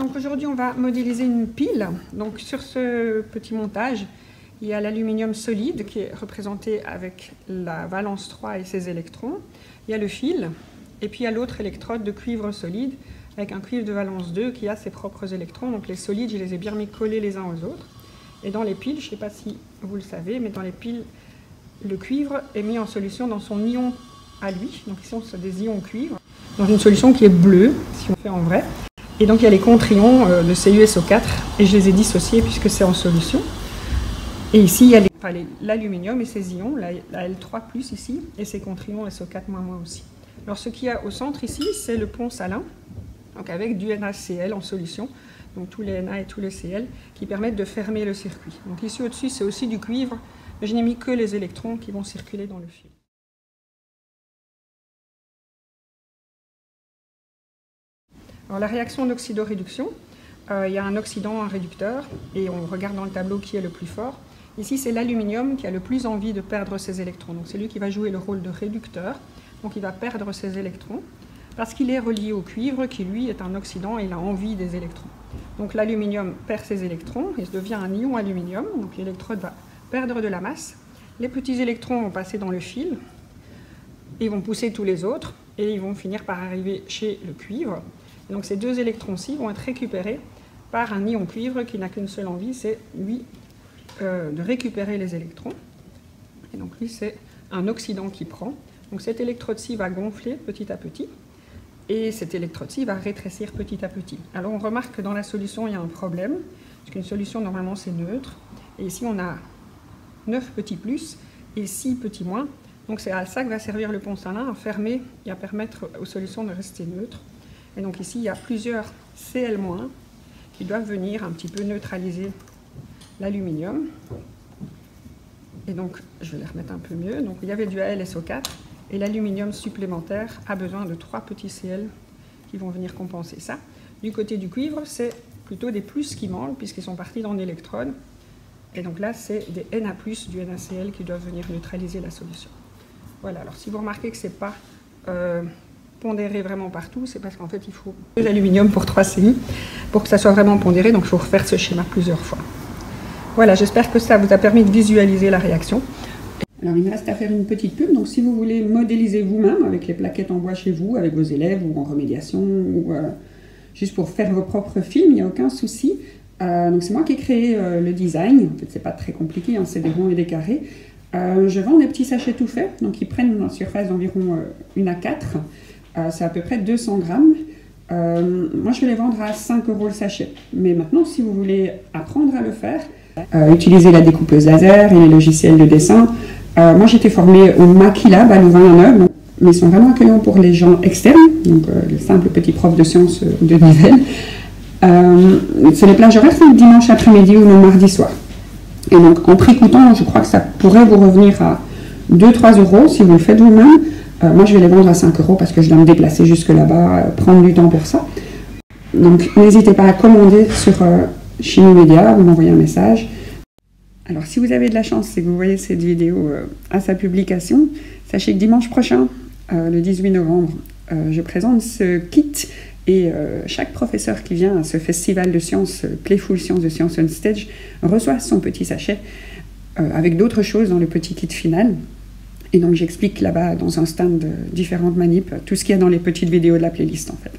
Donc aujourd'hui, on va modéliser une pile. Donc sur ce petit montage, il y a l'aluminium solide qui est représenté avec la valence 3 et ses électrons. Il y a le fil, et puis il y a l'autre électrode de cuivre solide avec un cuivre de valence 2 qui a ses propres électrons. Donc les solides, je les ai bien mis collés les uns aux autres. Et dans les piles, je ne sais pas si vous le savez, mais dans les piles, le cuivre est mis en solution dans son ion à lui. Donc ici, c'est des ions cuivre, dans une solution qui est bleue, si on fait en vrai. Et donc il y a les contre-ions de CuSO4, et je les ai dissociés puisque c'est en solution. Et ici, il y a l'aluminium et ses ions, la L3+, ici, et ses contre-ions SO4- aussi. Alors ce qu'il y a au centre ici, c'est le pont salin, donc avec du NaCl en solution, donc tous les Na et tous les Cl, qui permettent de fermer le circuit. Donc ici au-dessus, c'est aussi du cuivre, mais je n'ai mis que les électrons qui vont circuler dans le fil. Alors la réaction d'oxydoréduction, il y a un oxydant, un réducteur, et on regarde dans le tableau qui est le plus fort. Ici, c'est l'aluminium qui a le plus envie de perdre ses électrons. Donc c'est lui qui va jouer le rôle de réducteur, donc il va perdre ses électrons, parce qu'il est relié au cuivre, qui lui est un oxydant et il a envie des électrons. Donc l'aluminium perd ses électrons, il devient un ion aluminium, donc l'électrode va perdre de la masse. Les petits électrons vont passer dans le fil, ils vont pousser tous les autres, et ils vont finir par arriver chez le cuivre. Et donc ces deux électrons-ci vont être récupérés par un ion cuivre qui n'a qu'une seule envie, c'est lui de récupérer les électrons. Et donc lui, c'est un oxydant qui prend. Donc cette électrode-ci va gonfler petit à petit, et cette électrode-ci va rétrécir petit à petit. Alors on remarque que dans la solution, il y a un problème, parce qu'une solution, normalement, c'est neutre. Et ici, on a 9 petits plus et 6 petits moins. Donc c'est à ça que va servir le pont salin, à fermer et à permettre aux solutions de rester neutres. Et donc ici, il y a plusieurs Cl- qui doivent venir un petit peu neutraliser l'aluminium. Et donc, je vais les remettre un peu mieux. Donc il y avait du AlSO4, et l'aluminium supplémentaire a besoin de 3 petits Cl qui vont venir compenser ça. Du côté du cuivre, c'est plutôt des plus qui manquent, puisqu'ils sont partis dans l'électrode. Et donc là, c'est des Na+, du NaCl qui doivent venir neutraliser la solution. Voilà, alors si vous remarquez que ce n'est pas pondéré vraiment partout, c'est parce qu'en fait il faut 2 aluminium pour 3 Ci pour que ça soit vraiment pondéré, donc il faut refaire ce schéma plusieurs fois. Voilà, j'espère que ça vous a permis de visualiser la réaction. Alors il me reste à faire une petite pub, donc si vous voulez modéliser vous-même avec les plaquettes en bois chez vous, avec vos élèves ou en remédiation, ou juste pour faire vos propres films, il n'y a aucun souci. Donc c'est moi qui ai créé le design, en fait c'est pas très compliqué, hein, c'est des ronds et des carrés. Je vends des petits sachets tout faits, donc ils prennent une surface d'environ 1 à 4. C'est à peu près 200 grammes. Moi, je vais les vendre à 5 € le sachet. Mais maintenant, si vous voulez apprendre à le faire, utiliser la découpeuse laser et les logiciels de dessin. Moi, j'étais formée au Maquilab à Louvain-la-Neuve, mais ils sont vraiment accueillants pour les gens externes, donc les simples petits profs de sciences de Nivelles. C'est les plages horaires, c'est le dimanche après-midi ou le mardi soir. Et donc, en prix coûtant, je crois que ça pourrait vous revenir à 2-3 € si vous le faites vous-même. Moi, je vais les vendre à 5 € parce que je dois me déplacer jusque là-bas, prendre du temps pour ça. Donc, n'hésitez pas à commander sur Chimie Média, vous m'envoyez un message. Alors, si vous avez de la chance et que vous voyez cette vidéo à sa publication, sachez que dimanche prochain, le 18 novembre, je présente ce kit et chaque professeur qui vient à ce festival de sciences, Playful Science de Science on Stage, reçoit son petit sachet avec d'autres choses dans le petit kit final. Et donc j'explique là-bas dans un stand différentes manips, tout ce qu'il y a dans les petites vidéos de la playlist en fait.